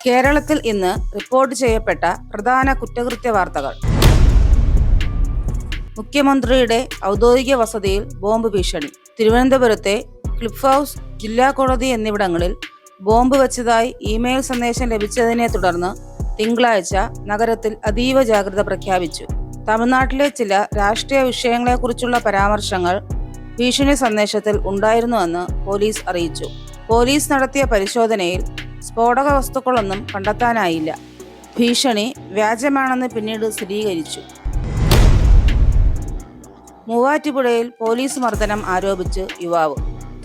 കേരളത്തിൽ ഇന്ന് റിപ്പോർട്ട് ചെയ്യപ്പെട്ട പ്രധാന കുറ്റകൃത്യ വാർത്തകൾ. മുഖ്യമന്ത്രിയുടെ ഔദ്യോഗിക വസതിയിൽ ബോംബ് ഭീഷണി. തിരുവനന്തപുരത്തെ ക്ലിഫ് ഹൗസ്, ജില്ലാ കോടതി എന്നിവിടങ്ങളിൽ ബോംബ് വച്ചതായി ഇമെയിൽ സന്ദേശം ലഭിച്ചതിനെ തുടർന്ന് തിങ്കളാഴ്ച നഗരത്തിൽ അതീവ ജാഗ്രത പ്രഖ്യാപിച്ചു. തമിഴ്നാട്ടിലെ ചില രാഷ്ട്രീയ വിഷയങ്ങളെക്കുറിച്ചുള്ള പരാമർശങ്ങൾ ഭീഷണി സന്ദേശത്തിൽ ഉണ്ടായിരുന്നുവെന്ന് പോലീസ് അറിയിച്ചു. പോലീസ് നടത്തിയ പരിശോധനയിൽ സ്ഫോടക വസ്തുക്കളൊന്നും കണ്ടെത്താനായില്ല. ഭീഷണി വ്യാജമാണെന്ന് പിന്നീട് സ്ഥിരീകരിച്ചു. മൂവാറ്റുപുഴയിൽ പോലീസ് മർദ്ദനം ആരോപിച്ച് യുവാവ്.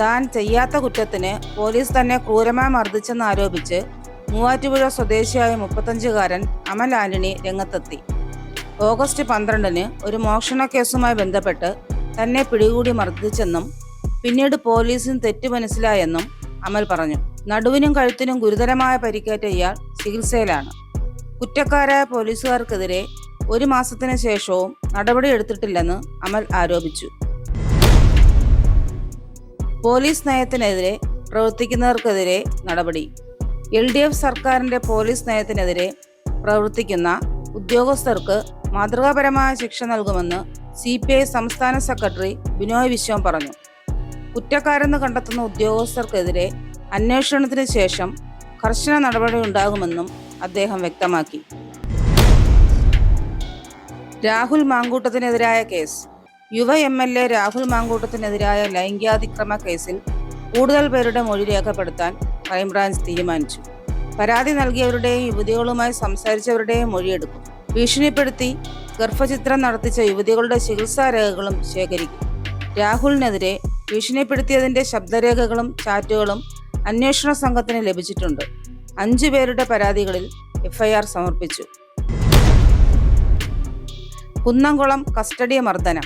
താൻ ചെയ്യാത്ത കുറ്റത്തിന് പോലീസ് തന്നെ ക്രൂരമായി മർദ്ദിച്ചെന്നാരോപിച്ച് മൂവാറ്റുപുഴ സ്വദേശിയായ 35-കാരൻ അമൽ ആന്റണി രംഗത്തെത്തി. ഓഗസ്റ്റ് 12-ന് ഒരു മോഷണ കേസുമായി ബന്ധപ്പെട്ട് തന്നെ പിടികൂടി മർദ്ദിച്ചെന്നും പിന്നീട് പോലീസിന് തെറ്റ് മനസ്സിലായെന്നും അമൽ പറഞ്ഞു. നടുവിനും കഴുത്തിനും ഗുരുതരമായ പരിക്കേറ്റ ഇയാൾ ചികിത്സയിലാണ്. കുറ്റക്കാരായ പോലീസുകാർക്കെതിരെ 1 മാസത്തിന് ശേഷവും നടപടിയെടുത്തിട്ടില്ലെന്ന് അമൽ ആരോപിച്ചു. പോലീസ് നയത്തിനെതിരെ പ്രവർത്തിക്കുന്നവർക്കെതിരെ നടപടി. LDF സർക്കാരിന്റെ പോലീസ് നയത്തിനെതിരെ പ്രവർത്തിക്കുന്ന ഉദ്യോഗസ്ഥർക്ക് മാതൃകാപരമായ ശിക്ഷ നൽകുമെന്ന് CPI സംസ്ഥാന സെക്രട്ടറി ബിനോയ് വിശ്വം പറഞ്ഞു. കുറ്റക്കാരെന്ന് കണ്ടെത്തുന്ന ഉദ്യോഗസ്ഥർക്കെതിരെ അന്വേഷണത്തിന് ശേഷം കർശന നടപടി ഉണ്ടാകുമെന്നും അദ്ദേഹം വ്യക്തമാക്കി. രാഹുൽ മാങ്കൂട്ടത്തിനെതിരായ കേസ്. യുവ MLA രാഹുൽ മാങ്കൂട്ടത്തിനെതിരായ ലൈംഗികാതിക്രമ കേസിൽ കൂടുതൽ പേരുടെ മൊഴി രേഖപ്പെടുത്താൻ ക്രൈംബ്രാഞ്ച് തീരുമാനിച്ചു. പരാതി നൽകിയവരുടെയും യുവതികളുമായി സംസാരിച്ചവരുടെയും മൊഴിയെടുക്കും. ഭീഷണിപ്പെടുത്തി ഗർഭചിത്രം നടത്തിച്ച യുവതികളുടെ ചികിത്സാ രേഖകളും ശേഖരിക്കും. രാഹുലിനെതിരെ ഭീഷണിപ്പെടുത്തിയതിന്റെ ശബ്ദരേഖകളും ചാറ്റുകളും അന്വേഷണ സംഘത്തിന് ലഭിച്ചിട്ടുണ്ട്. 5 പേരുടെ പരാതികളിൽ FIR സമർപ്പിച്ചു. കുന്നംകുളം കസ്റ്റഡി മർദ്ദനം.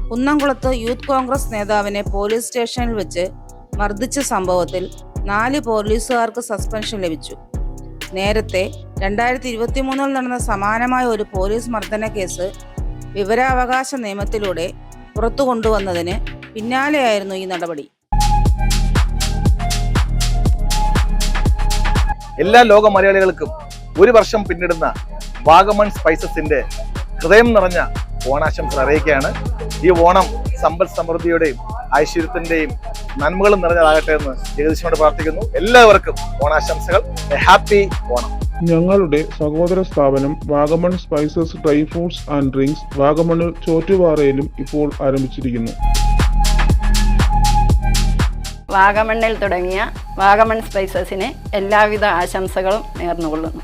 കുന്നംകുളത്ത് യൂത്ത് കോൺഗ്രസ് നേതാവിനെ പോലീസ് സ്റ്റേഷനിൽ വെച്ച് മർദ്ദിച്ച സംഭവത്തിൽ 4 പോലീസുകാർക്ക് സസ്പെൻഷൻ ലഭിച്ചു. നേരത്തെ 2023 നടന്ന സമാനമായ ഒരു പോലീസ് മർദ്ദന കേസ് വിവരാവകാശ നിയമത്തിലൂടെ പുറത്തു കൊണ്ടുവന്നതിന് പിന്നാലെയായിരുന്നു ഈ നടപടി. എല്ലാ ലോക മലയാളികൾക്കും 1 വർഷം പിന്നിടുന്ന വാഗമൺ സ്പൈസസിന്റെ ഹൃദയം നിറഞ്ഞ ഓണാശംസകൾ അറിയിക്കുകയാണ്. ഈ ഓണം സമ്പൽ സമൃദ്ധിയുടെയും ഐശ്വര്യത്തിന്റെയും നന്മകളും നിറഞ്ഞതാകട്ടെ എന്ന് ജഗദീശനോട് പ്രാർത്ഥിക്കുന്നു. എല്ലാവർക്കും ഓണാശംസകൾ. ഹാപ്പി ഓണം. ഞങ്ങളുടെ സഹോദര സ്ഥാപനം Vagamon spices dry fruits and drinks വാഗമണിൽ ചോറ്റുപാറയിലും ഇപ്പോൾ ആരംഭിച്ചിരിക്കുന്നു. വാഗമണ്ണിൽ തുടങ്ങിയ വാഗമൺ സ്പൈസസിന് എല്ലാവിധ ആശംസകളും നേർന്നുകൊള്ളുന്നു.